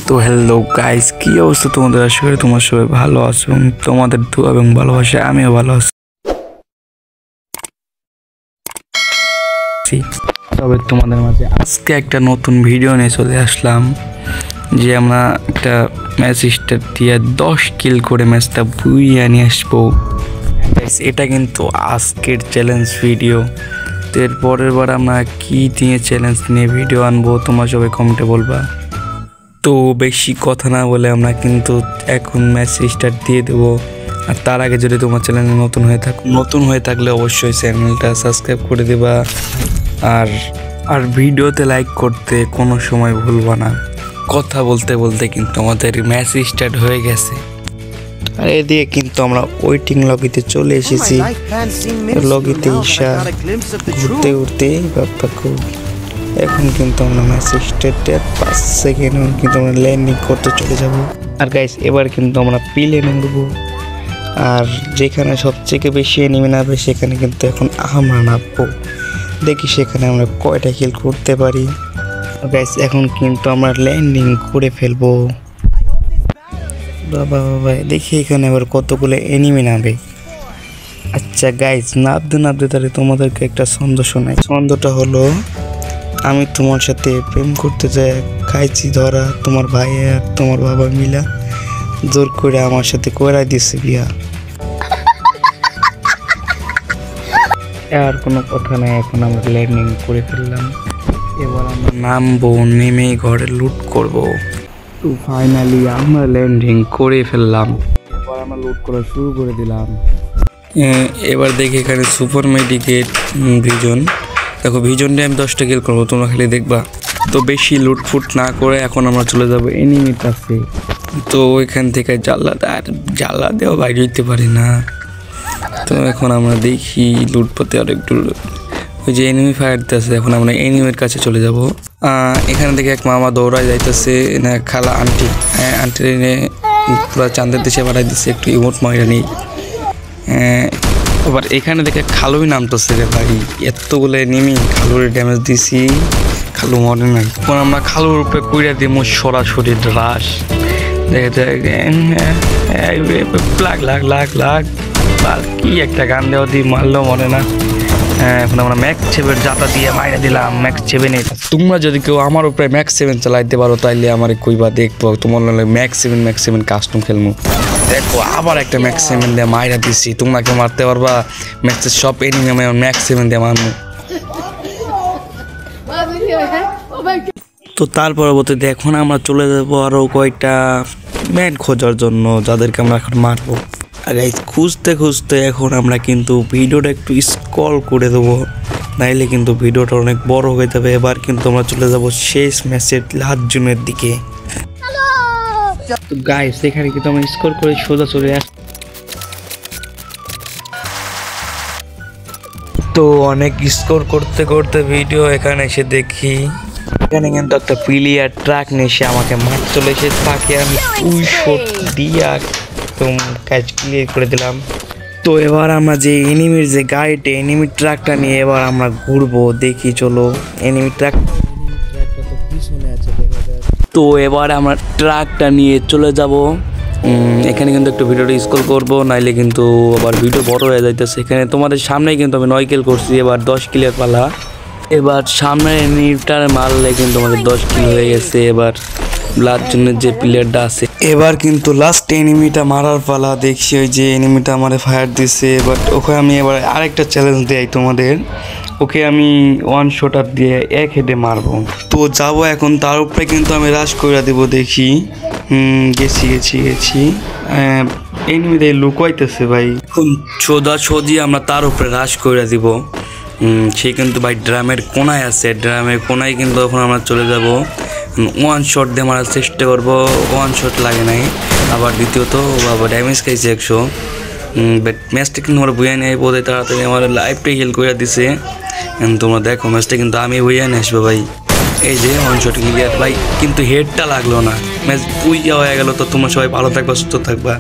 তো hello guys, কি অবস্থা তোমাদের? আশা করি তোমরা সবাই ভালো আছো এবং তোমাদের দোয়া এবং ভালোবাসা আমিও ভালো আছি। তবে তোমাদের মাঝে আজকে একটা নতুন ভিডিও নিয়ে চলে আসলাম, যে আমরা একটা ম্যাচ স্টার্ট দিয়ে 10 কিল করে ম্যাচটা বুইয়ে নিয়ে আসবো। এটা কিন্তু আজকের চ্যালেঞ্জ ভিডিও। তো এর পরের বার আমরা কি নিয়ে চ্যালেঞ্জ নিয়ে ভিডিও আনবো তোমরা সবাই কমেন্টে বলবা। তো বেশি কথা না বলে আমরা কিন্তু এখন ম্যাচ স্টার্ট দিয়ে দেবো। আর তার আগে যদি তোমার চ্যানেলে নতুন হয়ে থাকলে অবশ্যই চ্যানেলটা সাবস্ক্রাইব করে দেবা, আর ভিডিওতে লাইক করতে কোনো সময় ভুলবা না। কথা বলতে বলতে কিন্তু আমাদের ম্যাচ স্টার্ট হয়ে গেছে। আর এদিকে কিন্তু আমরা ওয়েটিং লবিতে চলে এসেছি। লবিতে ঈশা ঘুরতে ঘুরতে এখন কিন্তু আমরা ম্যাচ স্টার্টের 5 সেকেন্ড কিন্তু আমরা ল্যান্ডিং করতে চলে যাব। আর গাইস, এবার কিন্তু আমরা প্লেনে উঠবো। আর যেখানে সবথেকে বেশি এনিমি নামবে সেখানে কিন্তু এখন আমরা নামবো। দেখি সেখানে আমরা কয়টা কিল করতে পারি। গাইস, এখন কিন্তু আমরা ল্যান্ডিং করে ফেলবো। বাবা দেখি এখানে আবার কতগুলো এনিমি নামবে। আচ্ছা গাইস, নামতে তাহলে তোমাদেরকে একটা ছন্দ শোনাই। ছন্দটা হলো, আমি তোমার সাথে প্রেম করতে যাই খাইছি ধরা, তোমার ভাই আর তোমার বাবা মিলা জোর করে আমার সাথে করাই দিছে বিয়া। আর কোনো কথা নাই, এখন আমরা ল্যান্ডিং করে ফেললাম। এবার আমরা নামবো, নেমেই ঘরে লুট করব। তো ফাইনালি আমরা ল্যান্ডিং করে ফেললাম। এবার আমরা লুট করা শুরু করে দিলাম। এবার দেখি এখানে সুপার মেডিকেট ভিজন। দেখো, ভিজন দিয়ে আমি 10টা কিল করবো, তোমরা খালি দেখবা। তো বেশি লুটফুট না করে এখন আমরা চলে যাবো এনিমির কাছে। তো এখান থেকে জানলা দেওয়া বাইরে হইতে পারি না। তো এখন আমরা দেখি লুটপথে আর একটু ওই যে এনিমি ফায়ার দিতেছে, এখন আমরা এনিমির কাছে চলে যাব। এখানে থেকে এক মামা দৌড়ায় যাইতেছে, না খালা আন্টি পুরো চাঁদের দেশে বাড়াই দিচ্ছে, একটু ইমোট মাইরা নেই। আবার এখানে দেখে খালুই নামতেছে রে ভাই, এতগুলো এনিমি খালুর ড্যামেজ দিছি, খালু মরে নাই। এখন আমরা খালুর উপরে কইরা দিব সরাসরি রাশ। লাগ কি একটা গান দেওয়া দিয়ে মারলেও মরে না। এখন আমরা ম্যাক্স 7 জাতা দিয়ে মাইরা দিলাম। ম্যাক্স 7 নেই। তোমরা যদি কেউ আমার উপরে ম্যাক্স 7 চালাইতে পারো তাইলে আমার কইবা, দেখবো তোমার ম্যাক্স 7 কাস্টম খেলবো। দেখো, আবার একটা ম্যাক্স 7 দিয়ে মাইরা দিছি। তোমরা কেউ মারতে পারবা? ম্যাক্সের সব এনিমি আমি ম্যাক্স 7 দিয়ে মারবো। তো তার পরবর্তীতে এখন আমরা চলে যাবো আরো কয়েকটা ম্যান খোঁজার জন্য, যাদেরকে আমরা এখন মারবো। আর খুঁজতে খুঁজতে এখন আমরা কিন্তু ভিডিওটা একটু স্ক্রল করে দেবো, নাইলে কিন্তু ভিডিওটা অনেক বড় হয়ে যাবে। এবার কিন্তু আমরা চলে যাব শেষ ম্যাচের লাস্ট জোনের দিকে। তো গাইস, এখানে কিন্তু আমরা স্কোর করে সোজা চলে আসি। তো অনেক স্কোর করতে করতে ভিডিও এখানে এসে দেখি এখানে কিন্তু একটা প্লেয়ার ট্রাক নিয়ে এসে আমাকে মার চলে এসে, তাকে আমি 2 শট দিয়ে একদম কাজ ক্লিয়ার করে দিলাম। তো এবার আমরা যে এনিমির যে গাড়িটা, এনিমি ট্রাকটা নিয়ে এবার আমরা ঘুরবো। দেখি চলো, এনিমি ট্রাকটা তো পিছনে আছে দেখা যায়। তো এবার আমরা ট্রাকটা নিয়ে চলে যাব। এখানে কিন্তু একটু ভিডিওটা স্ক্রল করবো, নাইলে কিন্তু আবার ভিডিও বড় হয়ে যাইতেছে। এখানে তোমাদের সামনেই কিন্তু আমি 9 কিল করছি, এবার 10 কিলের পালা। এবার সামনে এনিমিটার মারলে কিন্তু আমাদের 10 কিল হয়ে গেছে। এবার ব্লাড জোনের যে প্লেয়ারটা আছে, এবার কিন্তু লাস্ট এনিমিটা মারার পালা। দেখছি ওই যে এনিমিটা আমাদের ফায়ার দিছে, বাট ওকে আমি এবার আরেকটা চ্যালেঞ্জ দেই তোমাদের। ওকে আমি 1 শটার দিয়ে 1 হেডে মারবো। তো যাবো এখন তার উপরে কিন্তু আমি রাশ করে দেবো। দেখি গেছি এনিমিটা লুকাইতেছে ভাই। এখন সোজাসুজি আমরা তার উপরে রাশ করে দিব। সে কিন্তু ভাই ড্রামের কোনায় আছে, ড্রামের কোনায় কিন্তু এখন আমরা চলে যাব। 1 শট দিয়ে মারার চেষ্টা করবো। 1 শট লাগে নাই। আবার দ্বিতীয়ত আবার ড্যামেজ খাইছে 100। বাট ম্যাচটা কিন্তু আমরা বইয়া নিয়ে বোধ হয় তাড়াতাড়ি আমার লাইফটাই হেল করে দিছে। তোমরা দেখো, ম্যাচটা কিন্তু আমি বইয়া নিয়ে আসবো ভাই। এই যে 1 শট ক্লিয়ার ভাই, কিন্তু হেডটা লাগলো না। ম্যাচ বুইয়া হয়ে গেল। তো তোমরা সবাই ভালো থাকবা, সুস্থ থাকবা।